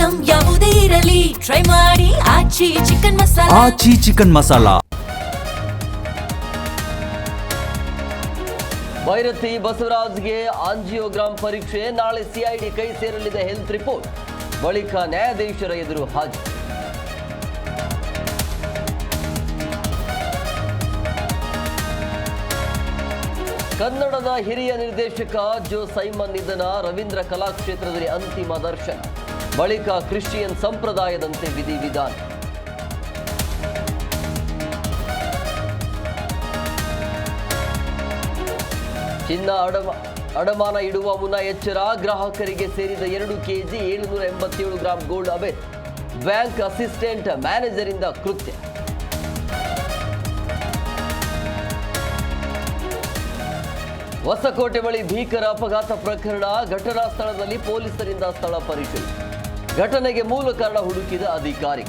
Item ಯಾವುದೇ ಇರಲಿ try ಮಾಡಿ ಆಚಿ ಚಿಕನ್ ಮಸಾಲಾ. ಆಚಿ ಚಿಕನ್ ಮಸಾಲಾ. ಭೈರತಿ ಬಸವರಾಜ್ಗೆ ಆಂಜಿಯೋಗ್ರಾಮ್ ಪರೀಕ್ಷೆ. ನಾಳೆ ಸಿಐಡಿ ಕೈ ಸೇರಲಿದೆ ಹೆಲ್ತ್ ರಿಪೋರ್ಟ್. ಬಳಿಕ ನ್ಯಾಯಾಧೀಶರ ಎದುರು ಹಾಜರು. ಕನ್ನಡದ ಹಿರಿಯ ನಿರ್ದೇಶಕ ಜೋ ಸೈಮನ್ ನಿಧನ. ರವೀಂದ್ರ ಕಲಾಕ್ಷೇತ್ರದಲ್ಲಿ ಅಂತಿಮ ದರ್ಶನ. ಬಳಿಕ ಕ್ರಿಶ್ಚಿಯನ್ ಸಂಪ್ರದಾಯದಂತೆ ವಿಧಿವಿಧಾನ. ಚಿನ್ನ ಅಡಮಾನ ಇಡುವ ಮುನ್ನ ಎಚ್ಚರ. ಗ್ರಾಹಕರಿಗೆ ಸೇರಿದ 2 ಕೆಜಿ 787 ಗ್ರಾಂ ಗೋಲ್ಡ್ ಅಬೆತ್. ಬ್ಯಾಂಕ್ ಅಸಿಸ್ಟೆಂಟ್ ಮ್ಯಾನೇಜರ್ ಇಂದ ಕೃತ್ಯ. ಹೊಸಕೋಟೆ ಬಳಿ ಭೀಕರ ಅಪಘಾತ ಪ್ರಕರಣ. ಘಟನಾ ಸ್ಥಳದಲ್ಲಿ ಪೊಲೀಸರಿಂದ ಸ್ಥಳ ಪರಿಶೀಲನೆ. ಘಟನೆಗೆ ಮೂಲ ಕಾರಣ ಹುಡುಕಿದ ಅಧಿಕಾರಿ.